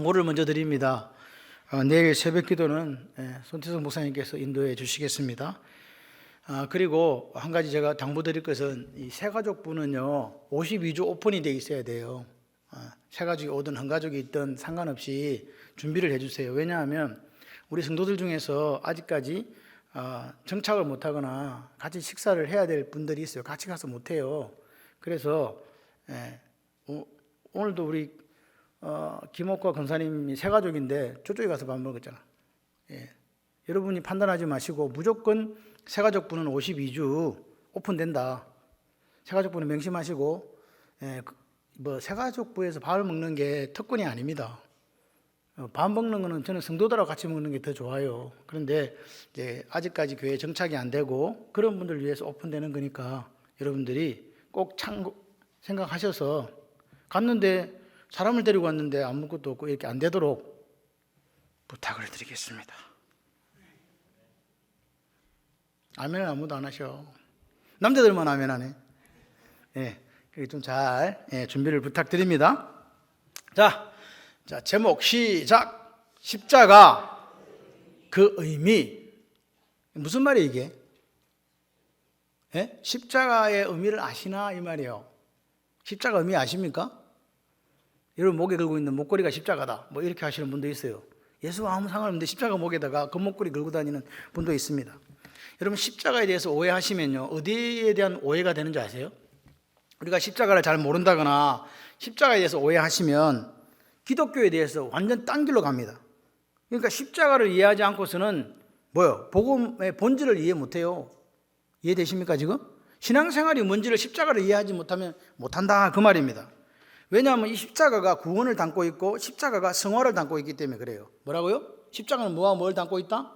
권고를 먼저 드립니다. 내일 새벽 기도는 손태성 목사님께서 인도해 주시겠습니다. 그리고 한 가지 제가 당부드릴 것은 이 새가족부는요 52주 오픈이 돼 있어야 돼요. 새가족이 오든 한가족이 있든 상관없이 준비를 해주세요. 왜냐하면 우리 성도들 중에서 아직까지 정착을 못하거나 같이 식사를 해야 될 분들이 있어요. 같이 가서 못해요. 그래서 오늘도 우리 김옥과 권사님이 새가족인데 저쪽에 가서 밥 먹었잖아. 여러분이 판단하지 마시고 무조건 새가족부는 52주 오픈된다. 새가족부는 명심하시고 새가족부에서 밥을 먹는 게 특권이 아닙니다. 밥 먹는 거는 저는 성도들하고 같이 먹는 게 더 좋아요. 그런데 이제 아직까지 교회 정착이 안 되고 그런 분들 위해서 오픈되는 거니까 여러분들이 꼭 생각하셔서 갔는데 사람을 데리고 왔는데 아무것도 없고 이렇게 안 되도록 부탁을 드리겠습니다. 아멘은 아무도 안 하셔. 남자들만 아멘 하네. 좀 잘 준비를 부탁드립니다. 자, 제목 시작. 십자가 그 의미. 무슨 말이에요 이게? 십자가의 의미를 아시나 이 말이에요. 십자가 의미 아십니까? 여러분 목에 걸고 있는 목걸이가 십자가다 뭐 이렇게 하시는 분도 있어요. 예수와 아무 상관없는데 십자가 목에다가 금목걸이 걸고 다니는 분도 있습니다. 여러분 십자가에 대해서 오해하시면요 어디에 대한 오해가 되는지 아세요? 우리가 십자가를 잘 모른다거나 십자가에 대해서 오해하시면 기독교에 대해서 완전 딴 길로 갑니다. 그러니까 십자가를 이해하지 않고서는 복음의 본질을 이해 못해요. 이해되십니까 지금? 신앙생활이 뭔지를 십자가를 이해하지 못하면 못한다 그 말입니다. 왜냐하면 이 십자가가 구원을 담고 있고 십자가가 성화를 담고 있기 때문에 그래요. 뭐라고요? 십자가는 뭐와 뭘 담고 있다?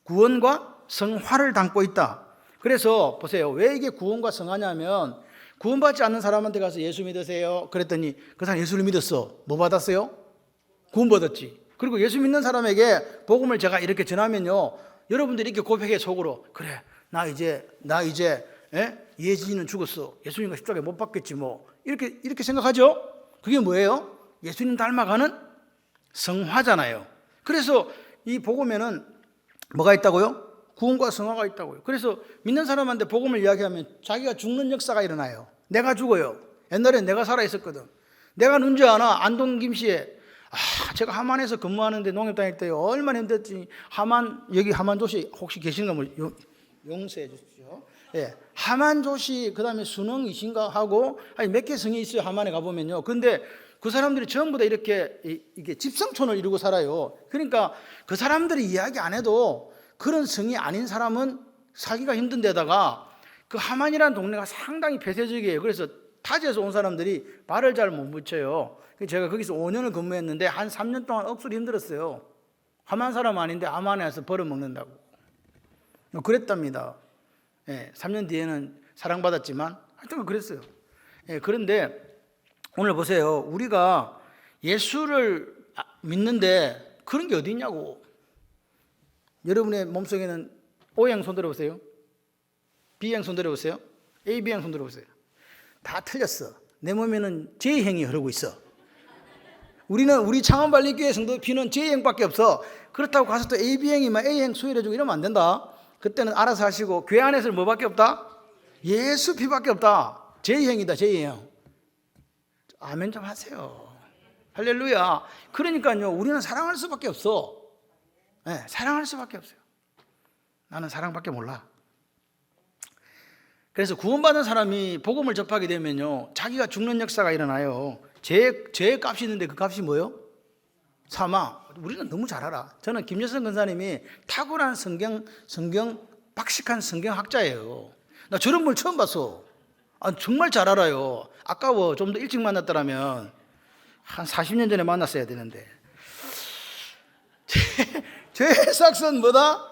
구원과 성화를 담고 있다. 그래서 보세요. 왜 이게 구원과 성화냐면 구원받지 않는 사람한테 가서 예수 믿으세요 그랬더니 그 사람 예수를 믿었어. 뭐 받았어요? 구원받았지. 그리고 예수 믿는 사람에게 복음을 제가 이렇게 전하면요 여러분들이 이렇게 고백해 속으로 그래 나 이제 예진이는 죽었어. 예수님과 십자가에 못 박겠지 뭐 이렇게 생각하죠? 그게 뭐예요? 예수님 닮아가는 성화잖아요. 그래서 이 복음에는 뭐가 있다고요? 구원과 성화가 있다고요. 그래서 믿는 사람한테 복음을 이야기하면 자기가 죽는 역사가 일어나요. 내가 죽어요. 옛날에 내가 살아있었거든. 내가 언제 아나 안동 김씨에 제가 하만에서 근무하는데 농협 다닐 때요 얼마나 힘들었지. 여기 하만조씨 혹시 계시는 거 용서해 주십시오. 하만조씨 그다음에 순흥이신가 하고 몇 개 성이 있어요. 하만에 가보면요. 근데 그 사람들이 전부 다 이게 집성촌을 이루고 살아요. 그러니까 그 사람들이 이야기 안 해도 그런 성이 아닌 사람은 살기가 힘든 데다가 그 하만이라는 동네가 상당히 폐쇄적이에요. 그래서 타지에서 온 사람들이 발을 잘 못 붙여요. 제가 거기서 5년을 근무했는데 한 3년 동안 억수로 힘들었어요. 하만 사람 아닌데 하만에 와서 벌어먹는다고 그랬답니다. 3년 뒤에는 사랑받았지만 하여튼 그랬어요. 그런데 오늘 보세요. 우리가 예수를 믿는데 그런 게 어디 있냐고. 여러분의 몸속에는 O형 손 들어보세요. B형 손 들어보세요. AB형 손 들어보세요. 다 틀렸어. 내 몸에는 J형이 흐르고 있어. 우리 창원발리교회 성도 B는 J형밖에 없어. 그렇다고 가서 또 AB형이면 A형 수혈해주고 이러면 안 된다. 그때는 알아서 하시고 교회 안에서는 뭐밖에 없다? 예수 피밖에 없다. J형이다 J형. 아멘 좀 하세요. 할렐루야. 그러니까요 우리는 사랑할 수밖에 없어. 사랑할 수밖에 없어요. 나는 사랑밖에 몰라. 그래서 구원받은 사람이 복음을 접하게 되면요 자기가 죽는 역사가 일어나요. 죄의 값이 있는데 그 값이 뭐예요? 사망. 우리는 너무 잘 알아. 저는 김여선 권사님이 탁월한 성경 박식한 성경학자예요. 나 저런 걸 처음 봤어. 정말 잘 알아요. 아까워. 좀 더 일찍 만났더라면 한 40년 전에 만났어야 되는데. 죄의 삭은 뭐다?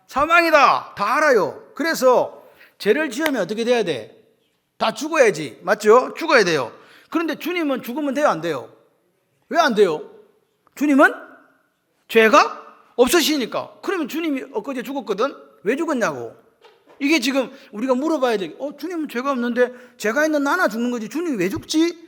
사망이다. 다 알아요. 그래서 죄를 지으면 어떻게 돼야 돼? 다 죽어야지. 맞죠? 죽어야 돼요. 그런데 주님은 죽으면 돼요? 안 돼요? 왜 안 돼요? 주님은 죄가 없으시니까. 그러면 주님이 엊그제 죽었거든? 왜 죽었냐고. 이게 지금 우리가 물어봐야 돼. 주님은 죄가 없는데 죄가 있는 나나 죽는 거지. 주님이 왜 죽지?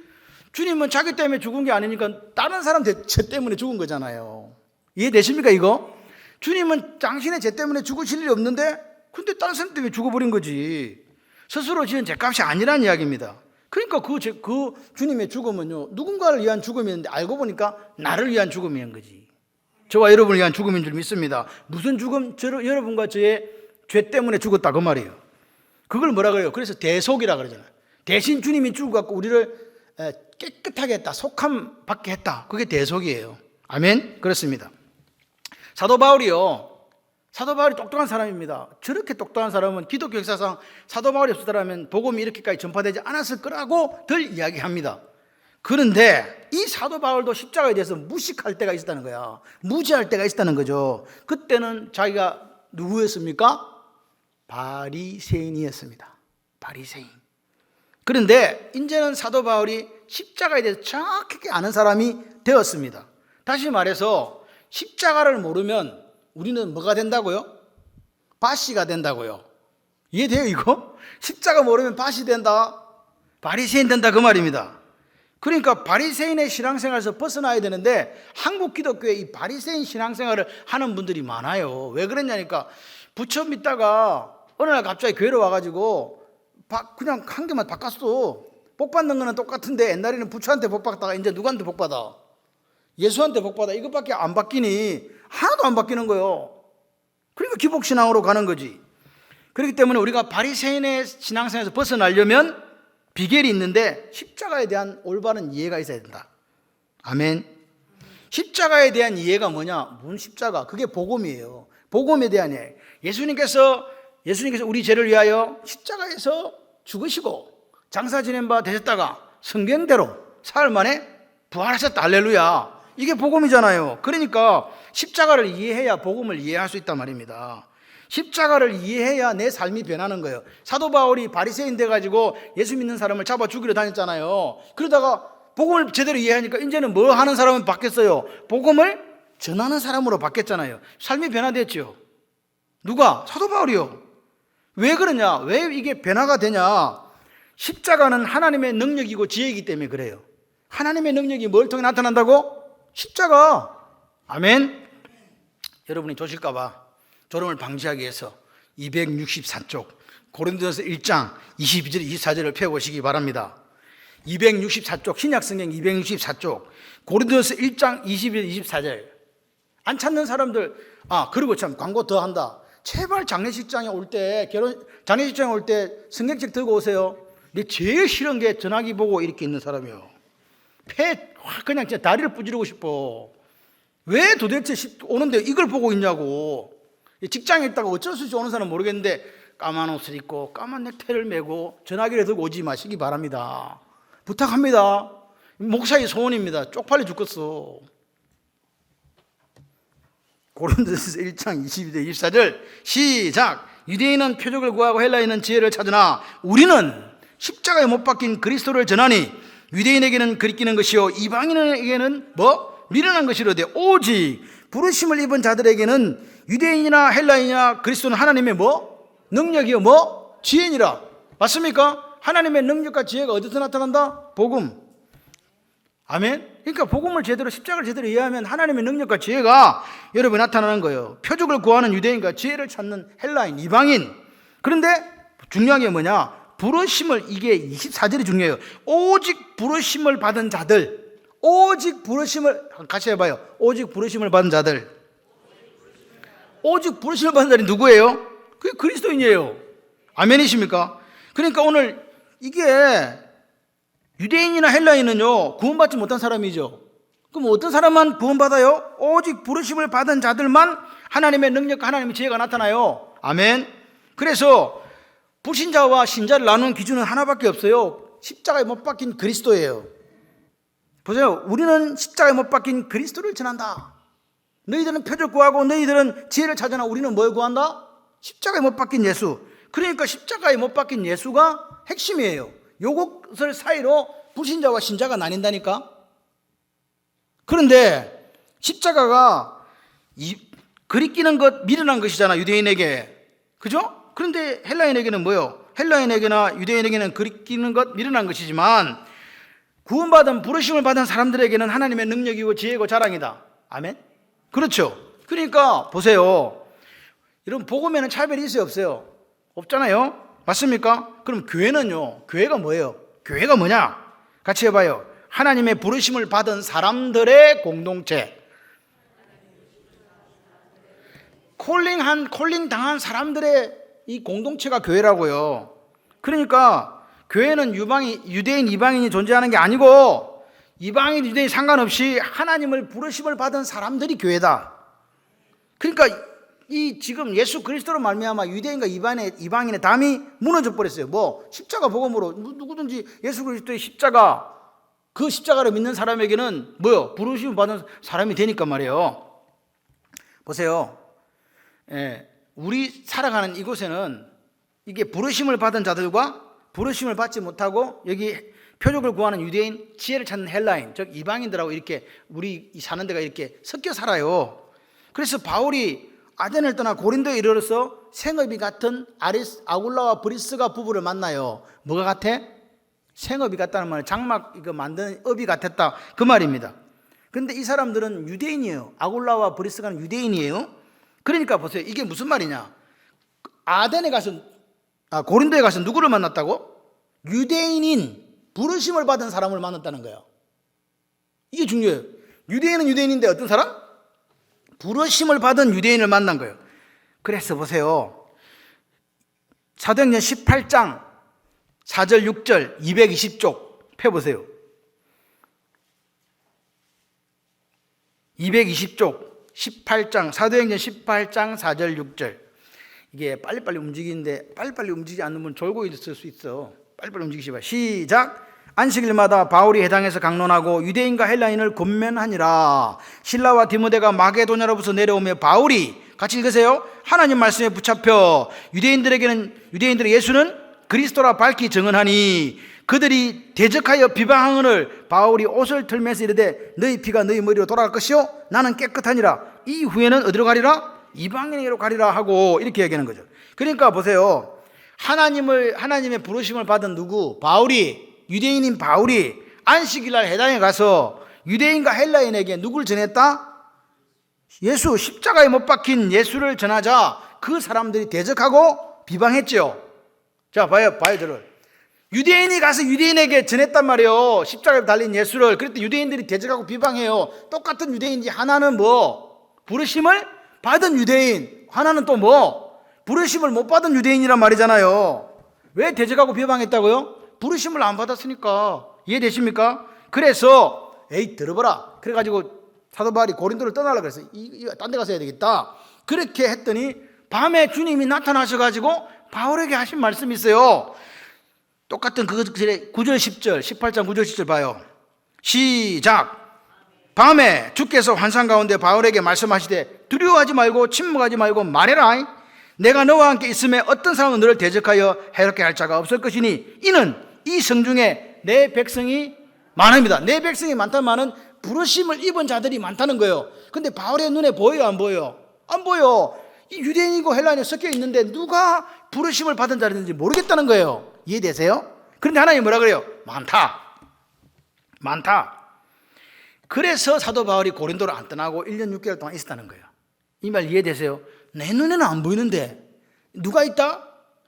주님은 자기 때문에 죽은 게 아니니까 다른 사람 죄 때문에 죽은 거잖아요. 이해되십니까 이거? 주님은 당신의 죄 때문에 죽으실 일이 없는데 근데 다른 사람 때문에 죽어버린 거지. 스스로 지은 죄값이 아니란 이야기입니다. 그러니까 그 주님의 죽음은요, 누군가를 위한 죽음이었는데 알고 보니까 나를 위한 죽음이었는 거지. 저와 여러분을 위한 죽음인 줄 믿습니다. 무슨 죽음? 여러분과 저의 죄 때문에 죽었다 그 말이에요. 그걸 뭐라 그래요? 그래서 대속이라 그러잖아요. 대신 주님이 죽어갖고 우리를 깨끗하게 했다, 속함 받게 했다. 그게 대속이에요. 아멘? 그렇습니다. 사도 바울이 똑똑한 사람입니다. 저렇게 똑똑한 사람은 기독교 역사상 사도 바울이 없었더라면 복음이 이렇게까지 전파되지 않았을 거라고 들 이야기합니다. 그런데 이 사도 바울도 십자가에 대해서 무식할 때가 있었다는 거야. 무지할 때가 있었다는 거죠. 그때는 자기가 누구였습니까? 바리새인이었습니다. 바리새인. 그런데 이제는 사도 바울이 십자가에 대해서 정확하게 아는 사람이 되었습니다. 다시 말해서 십자가를 모르면 우리는 뭐가 된다고요? 바시가 된다고요. 이해돼요 이거? 십자가 모르면 바시 된다, 바리새인 된다 그 말입니다. 그러니까 바리새인의 신앙생활에서 벗어나야 되는데 한국 기독교에 이 바리새인 신앙생활을 하는 분들이 많아요. 왜 그랬냐니까 부처 믿다가 어느 날 갑자기 교회로 와가지고 그냥 한 개만 바꿨어. 복 받는 거는 똑같은데 옛날에는 부처한테 복 받다가 이제 누구한테 복 받아? 예수한테 복 받아. 이것밖에 안 바뀌니 하나도 안 바뀌는 거예요. 그러니까 기복신앙으로 가는 거지. 그렇기 때문에 우리가 바리새인의 신앙생활에서 벗어나려면 비결이 있는데 십자가에 대한 올바른 이해가 있어야 된다. 아멘. 십자가에 대한 이해가 뭐냐? 뭔 십자가? 그게 복음이에요. 복음에 대한 이해. 예수님께서 우리 죄를 위하여 십자가에서 죽으시고 장사 지낸 바 되셨다가 성경대로 사흘 만에 부활하셨다. 할렐루야. 이게 복음이잖아요. 그러니까 십자가를 이해해야 복음을 이해할 수 있단 말입니다. 십자가를 이해해야 내 삶이 변하는 거예요. 사도 바울이 바리새인 돼가지고 예수 믿는 사람을 잡아 죽이려 다녔잖아요. 그러다가 복음을 제대로 이해하니까 이제는 뭐 하는 사람은 바뀌었어요? 복음을 전하는 사람으로 바뀌었잖아요. 삶이 변화됐죠. 누가? 사도 바울이요. 왜 그러냐? 왜 이게 변화가 되냐? 십자가는 하나님의 능력이고 지혜이기 때문에 그래요. 하나님의 능력이 뭘 통해 나타난다고? 십자가. 아멘. 여러분이 조실까봐 졸음을 방지하기 위해서 264쪽 고린도전서 1장 22절 24절을 펴보시기 바랍니다. 264쪽 신약성경 264쪽 고린도전서 1장 22절 24절. 안 찾는 사람들 그리고 참 광고 더 한다. 제발 장례식장에 올 때 장례식장에 올 때 성경책 들고 오세요. 근데 제일 싫은 게 전화기 보고 이렇게 있는 사람이요. 그냥 진짜 다리를 부지르고 싶어. 왜 도대체 오는데 이걸 보고 있냐고. 직장에 있다가 어쩔 수 없이 오는 사람은 모르겠는데 까만 옷을 입고 까만 넥타이를 메고 전화기를 들고 오지 마시기 바랍니다. 부탁합니다. 목사의 소원입니다. 쪽팔려 죽겠어. 고린도전서 1장 22절 24절 시작. 유대인은 표적을 구하고 헬라인은 지혜를 찾으나 우리는 십자가에 못 박힌 그리스도를 전하니 유대인에게는 그리끼는 것이요 이방인에게는 미련한 것이로되 오직 부르심을 입은 자들에게는 유대인이나 헬라인이나 그리스도는 하나님의 능력이요 지혜니라. 맞습니까? 하나님의 능력과 지혜가 어디서 나타난다? 복음. 아멘. 그러니까 복음을 제대로 십자가를 제대로 이해하면 하나님의 능력과 지혜가 여러분이 나타나는 거예요. 표적을 구하는 유대인과 지혜를 찾는 헬라인, 이방인. 그런데 중요한 게 뭐냐? 부르심을, 이게 24절이 중요해요. 오직 부르심을 받은 자들. 오직 부르심을, 같이 해봐요. 오직 부르심을 받은 자들. 오직 부르심을 받은 자들이 누구예요? 그게 그리스도인이에요. 아멘이십니까? 그러니까 오늘 이게 유대인이나 헬라인은요 구원받지 못한 사람이죠. 그럼 어떤 사람만 구원받아요? 오직 부르심을 받은 자들만 하나님의 능력과 하나님의 지혜가 나타나요. 아멘. 그래서 불신자와 신자를 나누는 기준은 하나밖에 없어요. 십자가에 못 박힌 그리스도예요. 보세요. 우리는 십자가에 못 박힌 그리스도를 전한다. 너희들은 표적 구하고 너희들은 지혜를 찾으나 우리는 뭘 구한다? 십자가에 못 박힌 예수. 그러니까 십자가에 못 박힌 예수가 핵심이에요. 요것을 사이로 불신자와 신자가 나뉜다니까. 그런데 십자가가 그리끼는 것, 미련한 것이잖아, 유대인에게. 그죠? 그런데 헬라인에게는 뭐요? 헬라인에게나 유대인에게는 그리끼는 것, 미련한 것이지만 구원받은 부르심을 받은 사람들에게는 하나님의 능력이고 지혜고 자랑이다. 아멘. 그렇죠. 그러니까 보세요. 여러분, 복음에는 차별이 있어요, 없어요? 없잖아요. 맞습니까? 그럼 교회는요, 교회가 뭐예요? 교회가 뭐냐? 같이 해봐요. 하나님의 부르심을 받은 사람들의 공동체. 콜링 당한 사람들의 이 공동체가 교회라고요. 그러니까 교회는 유대인, 이방인이 존재하는 게 아니고 이방인, 유대인 상관없이 하나님을 부르심을 받은 사람들이 교회다. 그러니까 이 지금 예수 그리스도로 말미암아 유대인과 이방인의 담이 무너져 버렸어요. 뭐 십자가 복음으로 누구든지 예수 그리스도의 십자가, 그 십자가를 믿는 사람에게는 뭐요? 부르심을 받은 사람이 되니까 말이에요. 보세요. 우리 살아가는 이곳에는 이게 부르심을 받은 자들과 부르심을 받지 못하고 여기 표적을 구하는 유대인, 지혜를 찾는 헬라인, 즉 이방인들하고 이렇게 우리 사는 데가 이렇게 섞여 살아요. 그래서 바울이 아덴을 떠나 고린도에 이르러서 생업이 같은 아굴라와 브리스가 부부를 만나요. 뭐가 같아? 생업이 같다는 말은 장막 이거 만드는 업이 같았다, 그 말입니다. 그런데 이 사람들은 유대인이에요. 아굴라와 브리스가는 유대인이에요. 그러니까 보세요. 이게 무슨 말이냐? 고린도에 가서 누구를 만났다고? 유대인인 부르심을 받은 사람을 만났다는 거예요. 이게 중요해요. 유대인은 유대인인데 어떤 사람? 부르심을 받은 유대인을 만난 거예요. 그래서 보세요. 사도행전 18장 4절 6절 220쪽 펴보세요. 220쪽 18장 사도행전 18장 4절 6절. 이게 빨리빨리 움직이는데 빨리빨리 움직이지 않으면 졸고 있을 수 있어. 빨리빨리 움직이시봐. 시작. 안식일마다 바울이 회당에서 강론하고 유대인과 헬라인을 권면하니라. 실라와 디모데가 마게도냐로부터 내려오며 바울이, 같이 읽으세요, 하나님 말씀에 붙잡혀 유대인들의 예수는 그리스도라 밝히 증언하니 그들이 대적하여 비방하거늘 바울이 옷을 털면서 이르되 너희 피가 너희 머리로 돌아갈 것이요 나는 깨끗하니라. 이 후에는 어디로 가리라? 이방인에게로 가리라 하고 이렇게 얘기하는 거죠. 그러니까 보세요. 하나님의 부르심을 받은 누구? 바울이, 유대인인 바울이 안식일날 회당에 가서 유대인과 헬라인에게 누굴 전했다? 예수, 십자가에 못 박힌 예수를 전하자 그 사람들이 대적하고 비방했죠. 자, 봐요 저를. 유대인이 가서 유대인에게 전했단 말이에요. 십자가에 달린 예수를. 그랬더니 유대인들이 대적하고 비방해요. 똑같은 유대인인지 하나는 뭐? 부르심을 받은 유대인, 하나는 또 뭐? 부르심을 못 받은 유대인이란 말이잖아요. 왜 대적하고 비방했다고요? 부르심을 안 받았으니까. 이해되십니까? 그래서 들어봐라. 그래가지고 사도 바울이 고린도를 떠나려고 그랬어요. 딴 데 가서 해야 되겠다. 그렇게 했더니 밤에 주님이 나타나셔가지고 바울에게 하신 말씀이 있어요. 똑같은 그 9절 10절 18장 9절 10절 봐요. 시작. 밤에 주께서 환상 가운데 바울에게 말씀하시되 두려워하지 말고 침묵하지 말고 말해라. 내가 너와 함께 있음에 어떤 사람은 너를 대적하여 해롭게 할 자가 없을 것이니 이는 이 성중에 내 백성이 많습니다. 내 백성이 많다는 말은 부르심을 입은 자들이 많다는 거예요. 근데 바울의 눈에 보여요, 안 보여요? 안 보여. 이 유대인이고 헬라인이 섞여 있는데 누가 부르심을 받은 자인지 모르겠다는 거예요. 이해되세요? 그런데 하나님이 뭐라 그래요? 많다. 그래서 사도 바울이 고린도를 안 떠나고 1년 6개월 동안 있었다는 거예요. 이 말 이해되세요? 내 눈에는 안 보이는데 누가 있다?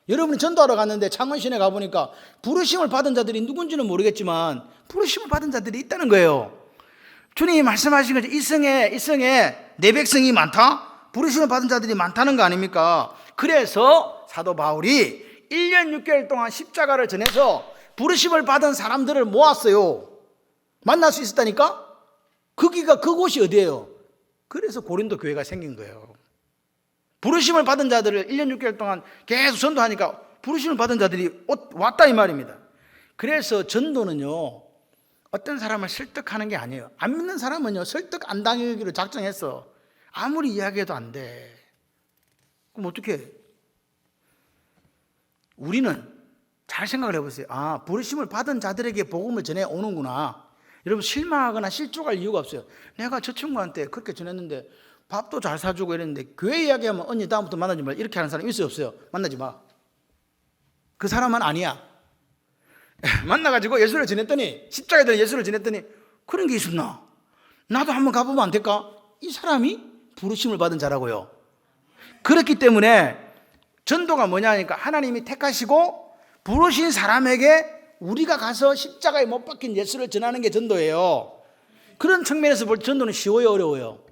여러분이 전도하러 갔는데 창원시내 가보니까 부르심을 받은 자들이 누군지는 모르겠지만 부르심을 받은 자들이 있다는 거예요. 주님이 말씀하신 거죠. 이성에 내 백성이 많다? 부르심을 받은 자들이 많다는 거 아닙니까? 그래서 사도 바울이 1년 6개월 동안 십자가를 전해서 부르심을 받은 사람들을 모았어요. 만날 수 있었다니까? 그곳이 어디예요? 그래서 고린도 교회가 생긴 거예요. 부르심을 받은 자들을 1년 6개월 동안 계속 전도하니까 부르심을 받은 자들이 왔다 이 말입니다. 그래서 전도는요, 어떤 사람을 설득하는 게 아니에요. 안 믿는 사람은요, 설득 안 당하기로 작정했어. 아무리 이야기해도 안 돼. 그럼 어떻게 해? 우리는 잘 생각을 해보세요. 부르심을 받은 자들에게 복음을 전해 오는구나. 여러분, 실망하거나 실족할 이유가 없어요. 내가 저 친구한테 그렇게 전했는데 밥도 잘 사주고 이랬는데 교회 이야기하면 언니 다음부터 만나지 마 이렇게 하는 사람 있어요, 없어요? 만나지 마. 그 사람은 아니야. 만나가지고 예수를 지냈더니, 십자가에 대한 예수를 지냈더니 그런 게 있었나? 나도 한번 가보면 안 될까? 이 사람이 부르심을 받은 자라고요. 그렇기 때문에 전도가 뭐냐 하니까 하나님이 택하시고 부르신 사람에게 우리가 가서 십자가에 못 박힌 예수를 전하는 게 전도예요. 그런 측면에서 볼 때 전도는 쉬워요, 어려워요?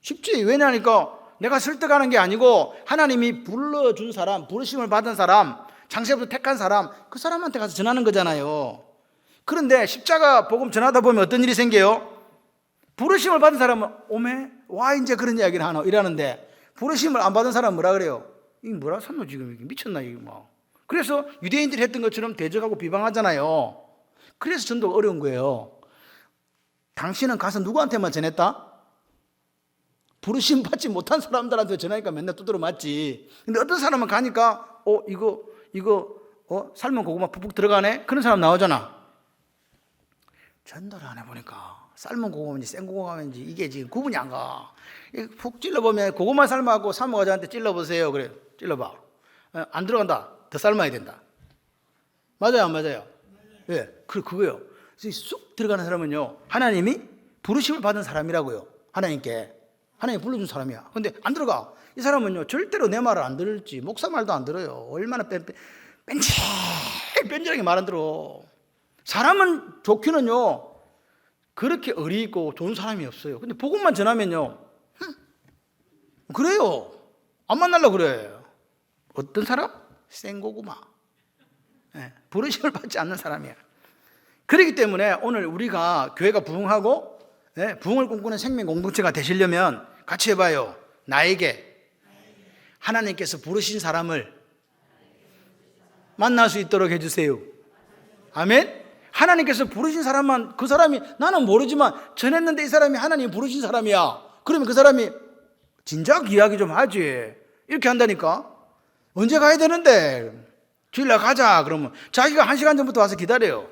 쉽지. 왜냐하니까 내가 설득하는 게 아니고 하나님이 불러준 사람, 부르심을 받은 사람, 창세부터 택한 사람, 그 사람한테 가서 전하는 거잖아요. 그런데 십자가 복음 전하다 보면 어떤 일이 생겨요? 부르심을 받은 사람은 오메 와 이제 그런 이야기를 하나 이러는데, 부르심을 안 받은 사람은 뭐라 그래요? 이게 뭐라 샀노 지금, 이게 미쳤나 이게 뭐. 그래서 유대인들이 했던 것처럼 대적하고 비방하잖아요. 그래서 전도가 어려운 거예요. 당신은 가서 누구한테만 전했다? 부르심 받지 못한 사람들한테 전하니까 맨날 두드려 맞지. 근데 어떤 사람은 가니까 이거 삶은 고구마 푹푹 들어가네? 그런 사람 나오잖아. 전도를 안 해보니까 삶은 고구마인지 생 고구마인지 이게 지금 구분이 안 가. 푹 찔러보면 고구마 삶아갖고 사모과자한테 찔러보세요. 그래, 찔러봐. 안 들어간다. 더 삶아야 된다. 맞아요, 안 맞아요? 예, 네, 그거요. 쑥 들어가는 사람은요, 하나님이 부르심을 받은 사람이라고요. 하나님께. 하나님이 불러준 사람이야. 근데 안 들어가. 이 사람은요, 절대로 내 말을 안 들을지, 목사 말도 안 들어요. 얼마나 뺀질하게 말 안 들어. 사람은 좋기는요, 그렇게 의리 있고 좋은 사람이 없어요. 근데 복음만 전하면요, 그래요. 안 만나려고 그래. 어떤 사람? 생고구마. 네, 부르심을 받지 않는 사람이야. 그렇기 때문에 오늘 우리가 교회가 부흥하고 부흥을 꿈꾸는 생명 공동체가 되시려면 같이 해봐요. 나에게 하나님께서 부르신 사람을 만날 수 있도록 해주세요. 아멘. 하나님께서 부르신 사람만, 그 사람이 나는 모르지만 전했는데 이 사람이 하나님 부르신 사람이야. 그러면 그 사람이 진작 이야기 좀 하지. 이렇게 한다니까. 언제 가야 되는데? 주일날 가자. 그러면 자기가 1시간 전부터 와서 기다려요.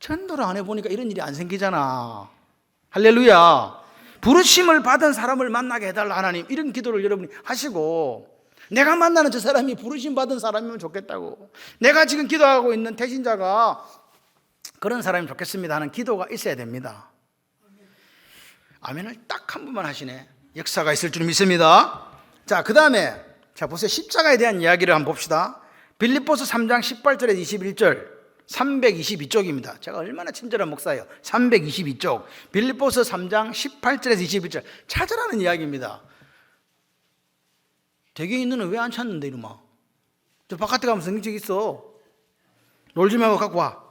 전도를 안 해보니까 이런 일이 안 생기잖아. 할렐루야. 부르심을 받은 사람을 만나게 해달라 하나님, 이런 기도를 여러분이 하시고, 내가 만나는 저 사람이 부르심 받은 사람이면 좋겠다고, 내가 지금 기도하고 있는 태신자가 그런 사람이 좋겠습니다 하는 기도가 있어야 됩니다. 아멘을 딱 한 번만 하시네. 역사가 있을 줄 믿습니다. 자, 그 다음에 자 보세요. 십자가에 대한 이야기를 한번 봅시다. 빌립보서 3장 18절에서 21절 322쪽입니다. 제가 얼마나 친절한 목사예요. 322쪽 빌립보서 3장 18절에서 21절 찾으라는 이야기입니다. 대개 있는 왜 안 찾는데 이놈아. 저 바깥에 가면 성경책 있어. 놀지 말고 갖고 와.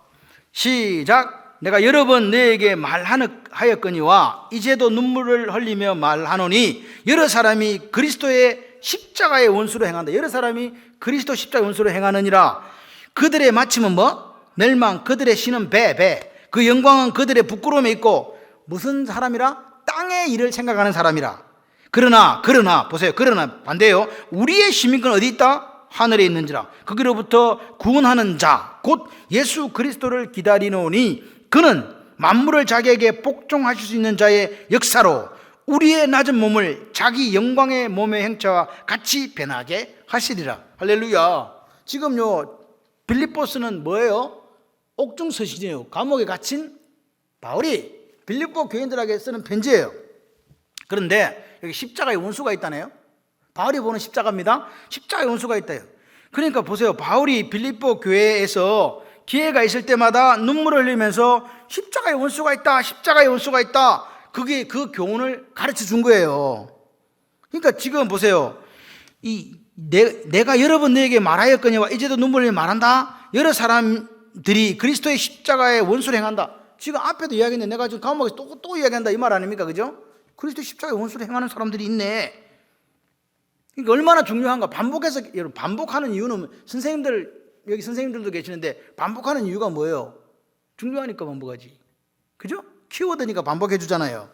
시작. 내가 여러 번 너에게 말하였거니와 이제도 눈물을 흘리며 말하노니 여러 사람이 그리스도의 십자가의 원수로 행한다. 여러 사람이 그리스도 십자가의 원수로 행하느니라. 그들의 마침은 뭐? 멸망. 그들의 신은 배. 그 영광은 그들의 부끄러움에 있고 무슨 사람이라? 땅의 일을 생각하는 사람이라. 그러나 보세요. 그러나 반대요. 우리의 시민권은 어디 있다? 하늘에 있는지라. 거기로부터 구원하는 자 곧 예수 그리스도를 기다리노니 그는 만물을 자기에게 복종하실 수 있는 자의 역사로 우리의 낮은 몸을 자기 영광의 몸의 형체와 같이 변하게 하시리라. 할렐루야. 지금요 빌립보서는 뭐예요? 옥중서신이에요. 감옥에 gat힌 바울이 빌립보 교인들에게 쓰는 편지예요. 그런데 여기 십자가의 원수가 있다네요. 바울이 보는 십자가입니다. 십자가의 원수가 있다요. 그러니까 보세요. 바울이 빌립보 교회에서 기회가 있을 때마다 눈물을 흘리면서 십자가의 원수가 있다, 십자가의 원수가 있다, 그게 그 교훈을 가르쳐 준 거예요. 그러니까 지금 보세요. 내가 여러 번 너에게 말하였거니와 이제도 눈물을 말한다. 여러 사람들이 그리스도의 십자가의 원수를 행한다. 지금 앞에도 이야기했는데 내가 지금 감옥에서 또 이야기한다 이 말 아닙니까? 그죠? 그리스도의 십자가의 원수를 행하는 사람들이 있네. 그러니까 얼마나 중요한가. 여러분 반복하는 이유는 여기 선생님들도 계시는데 반복하는 이유가 뭐예요? 중요하니까 반복하지. 그죠? 키워드니까 반복해 주잖아요.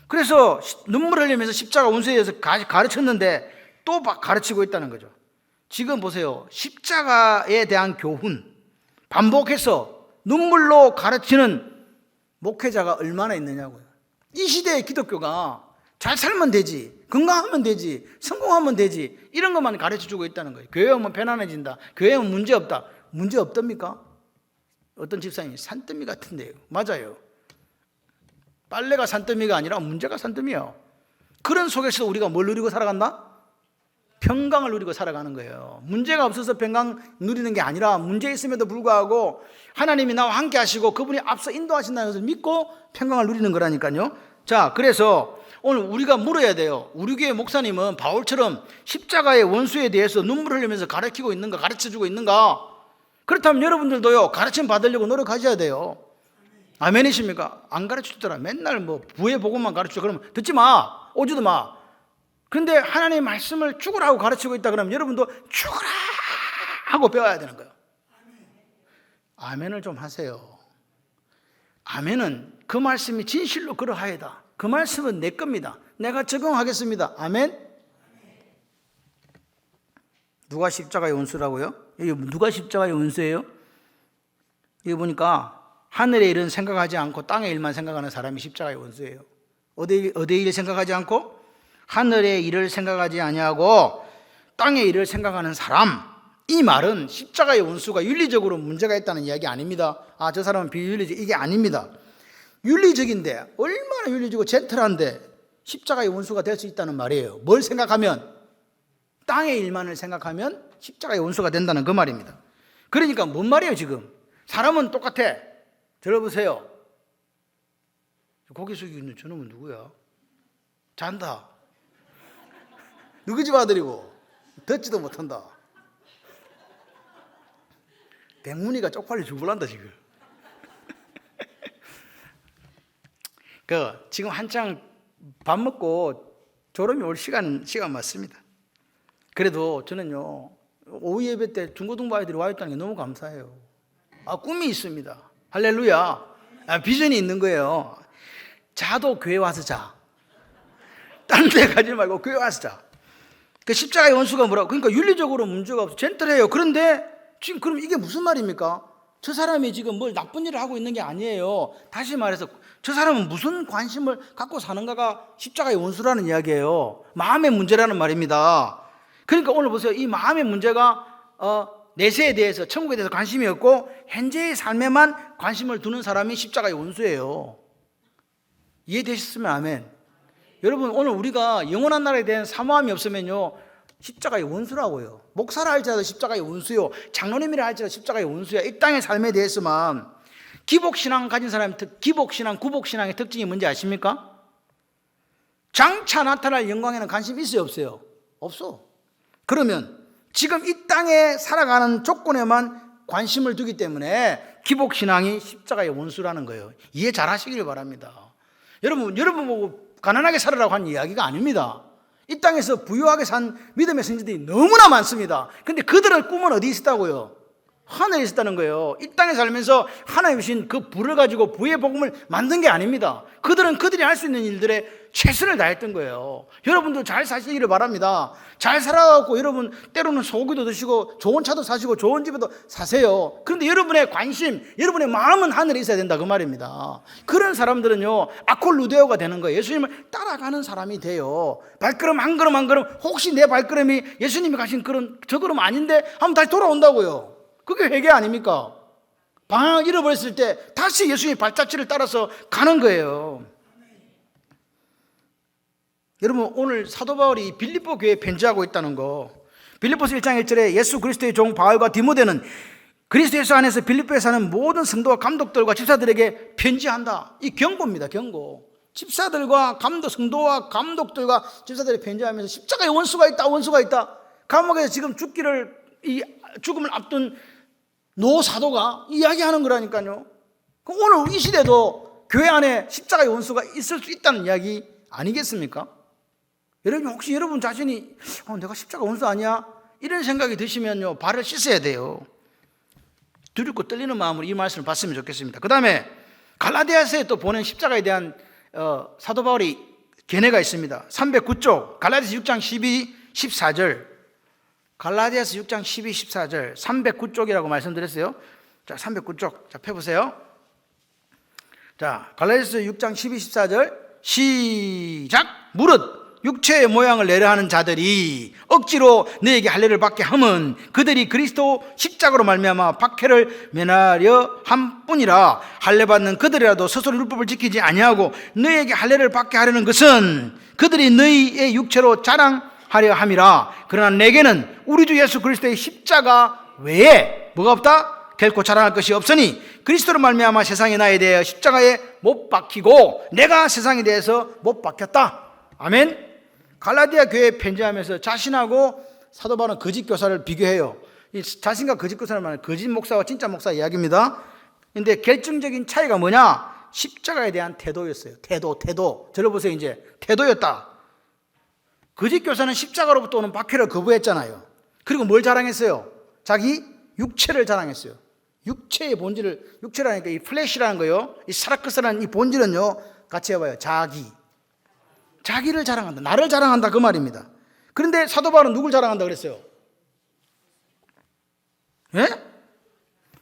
그래서 눈물을 흘리면서 십자가 원수에 대해서 가르쳤는데 또 가르치고 있다는 거죠. 지금 보세요. 십자가에 대한 교훈 반복해서 눈물로 가르치는 목회자가 얼마나 있느냐고요. 이 시대의 기독교가 잘 살면 되지, 건강하면 되지, 성공하면 되지, 이런 것만 가르쳐주고 있다는 거예요. 교회 오면 편안해진다, 교회 오면 문제없다. 문제 없답니까? 어떤 집사님이 산더미 같은데요. 맞아요. 빨래가 산더미가 아니라 문제가 산더미예요. 그런 속에서 우리가 뭘 누리고 살아간다? 평강을 누리고 살아가는 거예요. 문제가 없어서 평강 누리는 게 아니라 문제 있음에도 불구하고 하나님이 나와 함께 하시고 그분이 앞서 인도하신다는 것을 믿고 평강을 누리는 거라니까요. 자, 그래서 오늘 우리가 물어야 돼요. 우리 교회 목사님은 바울처럼 십자가의 원수에 대해서 눈물을 흘리면서 가르치고 있는가, 가르쳐주고 있는가? 그렇다면 여러분들도요, 가르침 받으려고 노력하셔야 돼요. 아멘이십니까? 안 가르쳐주더라. 맨날 뭐 부의 복음만 가르쳐. 그러면 듣지 마. 오지도 마. 그런데 하나님의 말씀을 죽으라고 가르치고 있다 그러면 여러분도 죽으라 하고 배워야 되는 거예요. 아멘을 좀 하세요. 아멘은 그 말씀이 진실로 그러하이다. 그 말씀은 내 겁니다. 내가 적용하겠습니다. 아멘. 누가 십자가의 원수라고요? 여기 누가 십자가의 원수예요? 여기 보니까 하늘의 일은 생각하지 않고 땅의 일만 생각하는 사람이 십자가의 원수예요. 어디의 일을 생각하지 않고 하늘의 일을 생각하지 아니하고 땅의 일을 생각하는 사람. 이 말은 십자가의 원수가 윤리적으로 문제가 있다는 이야기 아닙니다. 아, 저 사람은 비윤리적, 이게 아닙니다. 윤리적인데 얼마나 윤리적이고 젠틀한데 십자가의 원수가 될 수 있다는 말이에요. 뭘 생각하면? 땅의 일만을 생각하면 십자가의 원수가 된다는 그 말입니다. 그러니까 뭔 말이에요 지금? 사람은 똑같아. 들어보세요. 고개 숙이고 있는 저놈은 누구야? 잔다. 누구 집 아들이고 듣지도 못한다. 백문이가 쪽팔려 죽을란다 지금. 지금 한창 밥 먹고 졸음이 올 시간 맞습니다. 그래도 저는요 오후 예배 때 중고등부 아이들이 와 있다는 게 너무 감사해요. 아, 꿈이 있습니다. 할렐루야. 아, 비전이 있는 거예요. 자도 교회 와서 자. 다른 데 가지 말고 교회 와서 자. 그 십자가의 원수가 뭐라고? 그러니까 윤리적으로 문제가 없어. 젠틀해요. 그런데 지금 그럼 이게 무슨 말입니까? 저 사람이 지금 뭘 나쁜 일을 하고 있는 게 아니에요. 다시 말해서 저 사람은 무슨 관심을 갖고 사는가가 십자가의 원수라는 이야기예요. 마음의 문제라는 말입니다. 그러니까 오늘 보세요. 이 마음의 문제가 내세에 대해서, 천국에 대해서 관심이 없고 현재의 삶에만 관심을 두는 사람이 십자가의 원수예요. 이해되셨으면 아멘. 여러분, 오늘 우리가 영원한 나라에 대한 사모함이 없으면요 십자가의 원수라고요. 목사라 할지라도 십자가의 원수요, 장로님이라 할지라도 십자가의 원수야. 이 땅의 삶에 대해서만. 기복신앙 가진 사람의 기복신앙, 구복신앙의 특징이 뭔지 아십니까? 장차 나타날 영광에는 관심 있어요 없어요? 없어. 그러면 지금 이 땅에 살아가는 조건에만 관심을 두기 때문에 기복신앙이 십자가의 원수라는 거예요. 이해 잘 하시길 바랍니다. 여러분 보고 가난하게 살으라고 하는 이야기가 아닙니다. 이 땅에서 부유하게 산 믿음의 선지들이 너무나 많습니다. 근데 그들의 꿈은 어디 있었다고요? 하늘에 있었다는 거예요. 이 땅에 살면서 하나님 주신 그 부를 가지고 부의 복음을 만든 게 아닙니다. 그들은 그들이 할 수 있는 일들에 최선을 다했던 거예요. 여러분도 잘 사시기를 바랍니다. 잘 살아갖고 여러분 때로는 소고기도 드시고 좋은 차도 사시고 좋은 집에도 사세요. 그런데 여러분의 관심, 여러분의 마음은 하늘에 있어야 된다 그 말입니다. 그런 사람들은요 아콜루데오가 되는 거예요. 예수님을 따라가는 사람이 돼요. 발걸음 한 걸음 한 걸음, 혹시 내 발걸음이 예수님이 가신 그런 저 걸음 아닌데 하면 다시 돌아온다고요. 그게 회개 아닙니까? 방향을 잃어버렸을 때 다시 예수님의 발자취를 따라서 가는 거예요. 여러분, 오늘 사도 바울이 빌립보 교회에 편지하고 있다는 거, 빌립보서 1장 1절에 예수 그리스도의 종 바울과 디모데는 그리스도 예수 안에서 빌립보에 사는 모든 성도와 감독들과 집사들에게 편지한다. 이 경고입니다. 경고. 집사들과 성도와 감독들과 집사들에게 편지하면서 십자가에 원수가 있다. 감옥에서 지금 죽음을 앞둔 노 사도가 이야기하는 거라니까요. 그럼 오늘 이 시대도 교회 안에 십자가의 원수가 있을 수 있다는 이야기 아니겠습니까? 여러분, 혹시 여러분 자신이 내가 십자가 원수 아니야? 이런 생각이 드시면요 발을 씻어야 돼요. 두렵고 떨리는 마음으로 이 말씀을 봤으면 좋겠습니다. 그 다음에 갈라디아서에 또 보낸 십자가에 대한 사도 바울이 견해가 있습니다. 309쪽 갈라디아서 6장 12, 14절, 갈라디아서 6장 12, 14절 309쪽이라고 말씀드렸어요. 자, 309쪽. 자, 펴보세요. 자, 갈라디아서 6장 12, 14절 시작. 무릇 육체의 모양을 내려 하는 자들이 억지로 너에게 할례를 받게 함은 그들이 그리스도 십자가로 말미암아 박해를 면하려 함뿐이라. 할례 받는 그들이라도 스스로 율법을 지키지 아니하고 너에게 할례를 받게 하려는 것은 그들이 너희의 육체로 자랑하려 함이라. 그러나 내게는 우리 주 예수 그리스도의 십자가 외에 뭐가 없다? 결코 자랑할 것이 없으니 그리스도로 말미암아 세상이 나에 대하여 십자가에 못 박히고 내가 세상에 대해서 못 박혔다. 아멘. 갈라디아 교회에 편지하면서 자신하고 사도 바울은 거짓 교사를 비교해요. 이 자신과 거짓 교사는 말하는 거짓 목사와 진짜 목사 이야기입니다. 그런데 결정적인 차이가 뭐냐? 십자가에 대한 태도였어요. 태도. 들어보세요. 이제 태도였다. 거짓 교사는 십자가로부터 오는 박해를 거부했잖아요. 그리고 뭘 자랑했어요? 자기 육체를 자랑했어요. 육체의 본질을, 육체라니까 이 플래시라는 거요, 이 사라크스라는 이 본질은요, 같이 해봐요. 자기를 자랑한다. 나를 자랑한다. 그 말입니다. 그런데 사도 바울은 누굴 자랑한다 그랬어요? 예?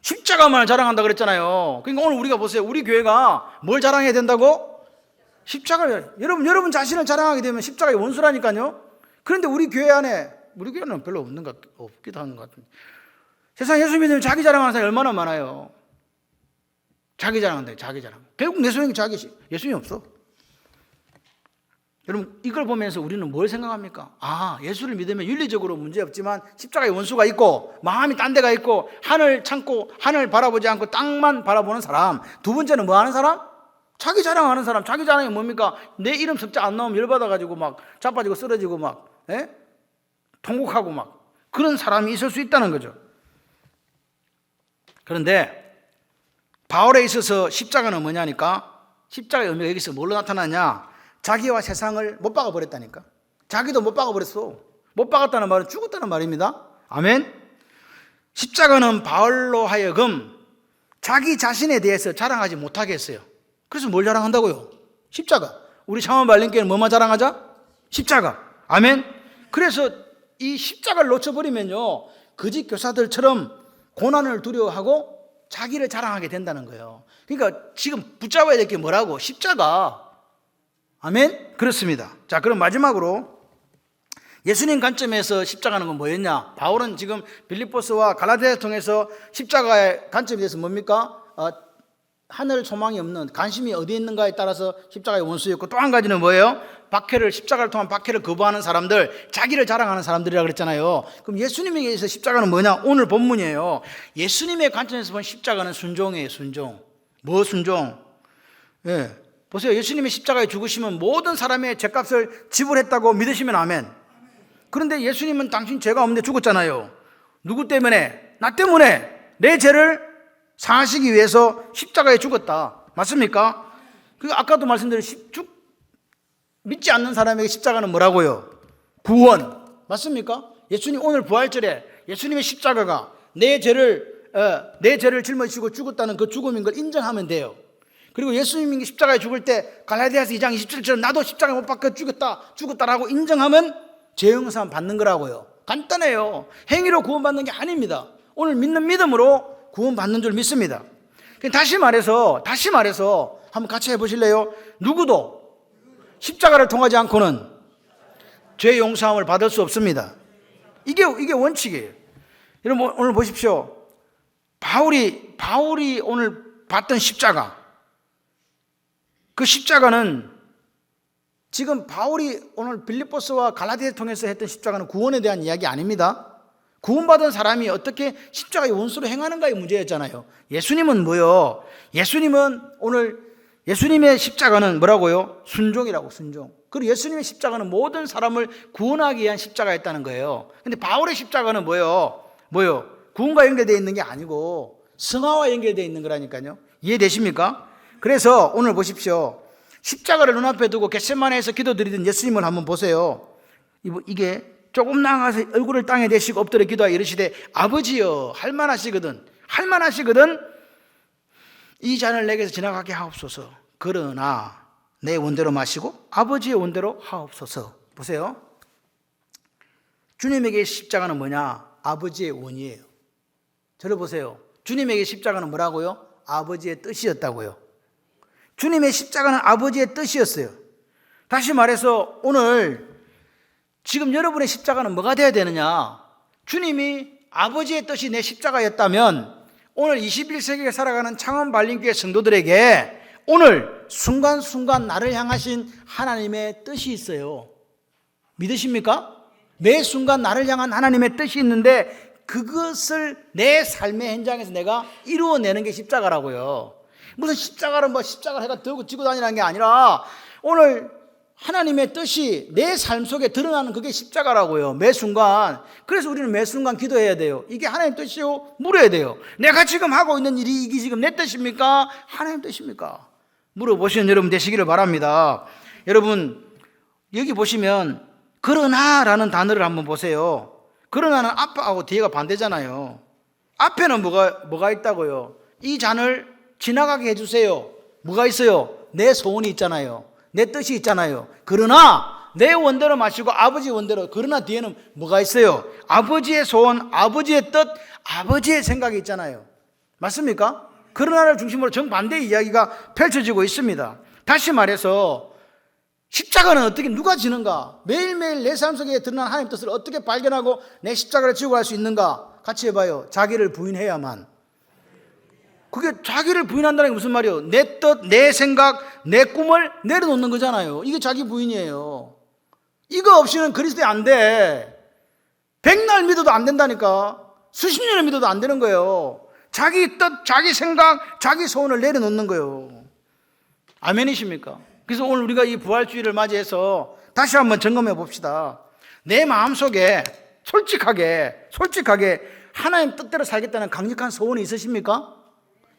십자가만을 자랑한다 그랬잖아요. 그러니까 오늘 우리가 보세요. 우리 교회가 뭘 자랑해야 된다고? 십자가를. 여러분 자신을 자랑하게 되면 십자가의 원수라니까요. 그런데 우리 교회는 별로 없기도 하는 것 같은데. 세상 예수 믿으면 자기 자랑하는 사람이 얼마나 많아요. 자기 자랑한다. 자기 자랑. 결국 내 소용이 예수님이 없어. 여러분 이걸 보면서 우리는 뭘 생각합니까? 예수를 믿으면 윤리적으로 문제없지만 십자가의 원수가 있고 마음이 딴 데가 있고 하늘 참고 하늘 바라보지 않고 땅만 바라보는 사람. 두 번째는 뭐 하는 사람? 자기 자랑하는 사람. 자기 자랑이 뭡니까? 내 이름 석자 안 나오면 열받아가지고 막 자빠지고 쓰러지고 막 통곡하고 막 그런 사람이 있을 수 있다는 거죠. 그런데 바울에 있어서 십자가는 뭐냐니까? 십자가의 의미가 여기서 뭘로 나타나냐? 자기와 세상을 못 박아버렸다니까. 자기도 못 박아버렸어. 못 박았다는 말은 죽었다는 말입니다. 아멘. 십자가는 바울로 하여금 자기 자신에 대해서 자랑하지 못하게 했어요. 그래서 뭘 자랑한다고요? 십자가. 우리 창원 발림교회는 뭐만 자랑하자? 십자가. 아멘. 그래서 이 십자가를 놓쳐버리면요, 거짓 교사들처럼 고난을 두려워하고 자기를 자랑하게 된다는 거예요. 그러니까 지금 붙잡아야 될 게 뭐라고? 십자가. 아멘? 그렇습니다. 자, 그럼 마지막으로 예수님 관점에서 십자가는 건 뭐였냐? 바울은 지금 빌립보스와 갈라디아를 통해서 십자가의 관점에 대해서 뭡니까? 하늘 소망이 없는, 관심이 어디에 있는가에 따라서 십자가의 원수였고, 또 한 가지는 뭐예요? 십자가를 통한 박해를 거부하는 사람들, 자기를 자랑하는 사람들이라고 그랬잖아요. 그럼 예수님에게 있어서 십자가는 뭐냐? 오늘 본문이에요. 예수님의 관점에서 본 십자가는 순종이에요. 순종. 뭐 순종? 보세요. 예수님의 십자가에 죽으시면 모든 사람의 죄값을 지불했다고 믿으시면 아멘. 그런데 예수님은 당신 죄가 없는데 죽었잖아요. 누구 때문에? 나 때문에 내 죄를 사하시기 위해서 십자가에 죽었다. 맞습니까? 아까도 말씀드린 믿지 않는 사람에게 십자가는 뭐라고요? 구원. 맞습니까? 예수님 오늘 부활절에 예수님의 십자가가 내 죄를 짊어지고 죽었다는 그 죽음인 걸 인정하면 돼요. 그리고 예수님이 십자가에 죽을 때 갈라디아서 2장 27절처럼 나도 십자가에 못 박혀 죽었다라고 인정하면 죄 용서 받는 거라고요. 간단해요. 행위로 구원받는 게 아닙니다. 오늘 믿는 믿음으로 구원받는 줄 믿습니다. 다시 말해서 한번 같이 해보실래요? 누구도 십자가를 통하지 않고는 죄 용서함을 받을 수 없습니다. 이게 원칙이에요. 여러분 오늘 보십시오. 바울이 오늘 봤던 십자가, 그 십자가는 지금 바울이 오늘 빌립보스와 갈라디아를 통해서 했던 십자가는 구원에 대한 이야기 아닙니다. 구원받은 사람이 어떻게 십자가의 원수로 행하는가의 문제였잖아요. 예수님은 뭐요? 예수님의 십자가는 뭐라고요? 순종이라고, 순종. 그리고 예수님의 십자가는 모든 사람을 구원하기 위한 십자가였다는 거예요. 근데 바울의 십자가는 뭐요? 구원과 연결되어 있는 게 아니고 성화와 연결되어 있는 거라니까요. 이해되십니까? 그래서 오늘 보십시오. 십자가를 눈앞에 두고 겟세마네에서 기도드리던 예수님을 한번 보세요. 이게 조금 나아가서 얼굴을 땅에 대시고 엎드려 기도하여 이르시되 아버지여 할만하시거든 이 잔을 내게서 지나가게 하옵소서. 그러나 내 원대로 마시고 아버지의 원대로 하옵소서. 보세요. 주님에게 십자가는 뭐냐? 아버지의 원이에요. 저를 보세요. 주님에게 십자가는 뭐라고요? 아버지의 뜻이었다고요. 주님의 십자가는 아버지의 뜻이었어요. 다시 말해서 오늘 지금 여러분의 십자가는 뭐가 돼야 되느냐? 주님이 아버지의 뜻이 내 십자가였다면 오늘 21세기에 살아가는 창원발림교회 성도들에게 오늘 순간순간 나를 향하신 하나님의 뜻이 있어요. 믿으십니까? 매 순간 나를 향한 하나님의 뜻이 있는데 그것을 내 삶의 현장에서 내가 이루어내는 게 십자가라고요. 무슨 십자가를 십자가를 해가 들고 지고 다니는 게 아니라 오늘 하나님의 뜻이 내 삶 속에 드러나는 그게 십자가라고요. 매 순간. 그래서 우리는 매 순간 기도해야 돼요. 이게 하나님 뜻이요? 물어야 돼요. 내가 지금 하고 있는 일이 이게 지금 내 뜻입니까? 하나님 뜻입니까? 물어보시는 여러분 되시기를 바랍니다. 여러분 여기 보시면 그러나라는 단어를 한번 보세요. 그러나는 앞하고 뒤가 반대잖아요. 앞에는 뭐가 있다고요? 이 잔을 지나가게 해주세요. 뭐가 있어요? 내 소원이 있잖아요. 내 뜻이 있잖아요. 그러나 내 원대로 마시고 아버지 원대로. 그러나 뒤에는 뭐가 있어요? 아버지의 소원, 아버지의 뜻, 아버지의 생각이 있잖아요. 맞습니까? 그러나를 중심으로 정반대의 이야기가 펼쳐지고 있습니다. 다시 말해서 십자가는 어떻게 누가 지는가? 매일매일 내 삶 속에 드러난 하나님 뜻을 어떻게 발견하고 내 십자가를 지고 갈 수 있는가? 같이 해봐요. 자기를 부인해야만. 그게 자기를 부인한다는 게 무슨 말이에요? 내 뜻, 내 생각, 내 꿈을 내려놓는 거잖아요. 이게 자기 부인이에요. 이거 없이는 그리스도에 안 돼. 백날 믿어도 안 된다니까. 수십 년을 믿어도 안 되는 거예요. 자기 뜻, 자기 생각, 자기 소원을 내려놓는 거예요. 아멘이십니까? 그래서 오늘 우리가 이 부활주의를 맞이해서 다시 한번 점검해 봅시다. 내 마음속에 솔직하게 하나님 뜻대로 살겠다는 강력한 소원이 있으십니까?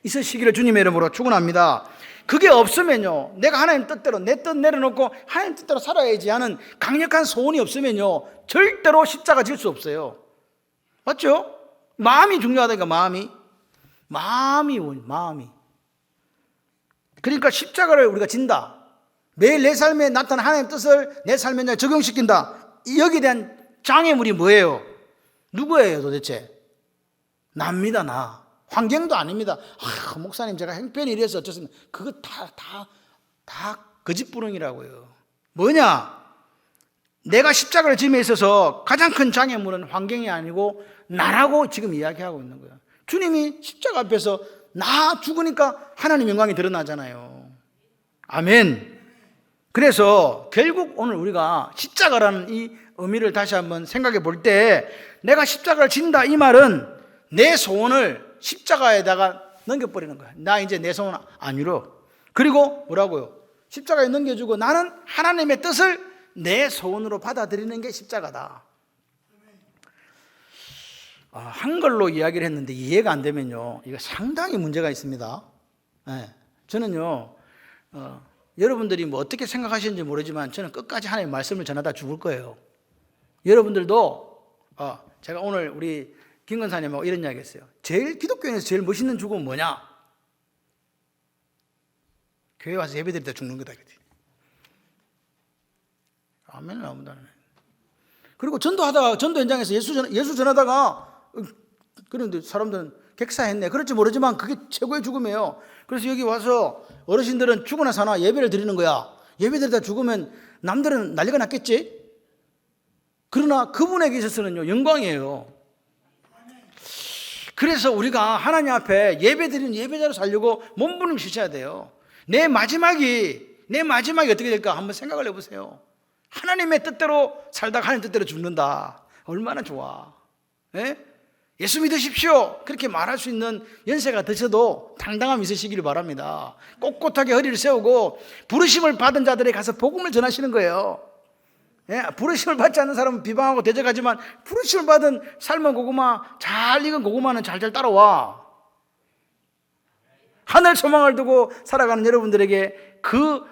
있으시기를 주님의 이름으로 축원합니다. 그게 없으면요, 내가 하나님 뜻대로 내 뜻 내려놓고 하나님 뜻대로 살아야지 하는 강력한 소원이 없으면요 절대로 십자가 질 수 없어요. 맞죠? 마음이 중요하다니까. 마음이 그러니까 십자가를 우리가 진다. 매일 내 삶에 나타난 하나님의 뜻을 내 삶에 적용시킨다. 여기에 대한 장애물이 뭐예요? 누구예요 도대체? 나입니다. 나. 환경도 아닙니다. 목사님 제가 형편이 이래서 어쩌습니까? 그거 다 거짓부렁이라고요. 뭐냐? 내가 십자가를 짐에 있어서 가장 큰 장애물은 환경이 아니고 나라고 지금 이야기하고 있는 거예요. 주님이 십자가 앞에서 나 죽으니까 하나님 영광이 드러나잖아요. 아멘. 그래서 결국 오늘 우리가 십자가라는 이 의미를 다시 한번 생각해 볼 때 내가 십자가를 진다 이 말은 내 소원을 십자가에다가 넘겨버리는 거야. 나 이제 내 소원 안 이뤄. 그리고 뭐라고요? 십자가에 넘겨주고 나는 하나님의 뜻을 내 소원으로 받아들이는 게 십자가다. 한글로 이야기를 했는데 이해가 안 되면요 이거 상당히 문제가 있습니다. 저는요 여러분들이 뭐 어떻게 생각하시는지 모르지만 저는 끝까지 하나님의 말씀을 전하다 죽을 거예요. 여러분들도 제가 오늘 우리 김건사님하고 이런 이야기 했어요. 기독교인에서 제일 멋있는 죽음은 뭐냐? 교회 와서 예배드릴 때 죽는 거다. 아멘은 아무도 안 해. 그리고 전도 현장에서 예수 전하다가 그런데 사람들은 객사했네. 그럴지 모르지만 그게 최고의 죽음이에요. 그래서 여기 와서 어르신들은 죽으나 사나 예배를 드리는 거야. 예배 드리다 죽으면 남들은 난리가 났겠지? 그러나 그분에게 있어서는요 영광이에요. 그래서 우리가 하나님 앞에 예배 드리는 예배자로 살려고 몸부림치셔야 돼요. 내 마지막이 어떻게 될까 한번 생각을 해보세요. 하나님의 뜻대로 살다가 하나님 뜻대로 죽는다. 얼마나 좋아. 예수 믿으십시오. 그렇게 말할 수 있는 연세가 드셔도 당당함 있으시기를 바랍니다. 꼿꼿하게 허리를 세우고 부르심을 받은 자들에 가서 복음을 전하시는 거예요. 부르심을 받지 않는 사람은 비방하고 대적하지만 부르심을 받은 삶은 고구마, 잘 익은 고구마는 잘잘 따라와. 하늘 소망을 두고 살아가는 여러분들에게 그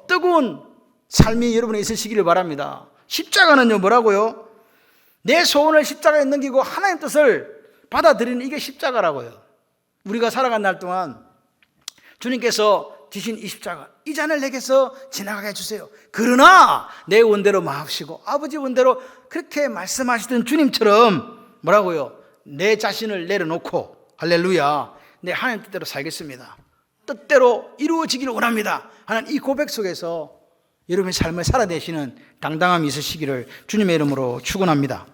뜨거운 삶이 여러분에 있으시기를 바랍니다. 십자가는요 뭐라고요? 내 소원을 십자가에 넘기고 하나님 뜻을 받아들이는 이게 십자가라고요. 우리가 살아간 날 동안 주님께서 지신 이 십자가, 이 잔을 내게서 지나가게 해주세요. 그러나 내 원대로 마옵시고 아버지 원대로 그렇게 말씀하시던 주님처럼 뭐라고요? 내 자신을 내려놓고 할렐루야 내 하나님 뜻대로 살겠습니다. 뜻대로 이루어지기를 원합니다 하는 이 고백 속에서 여러분의 삶을 살아내시는 당당함이 있으시기를 주님의 이름으로 축원합니다.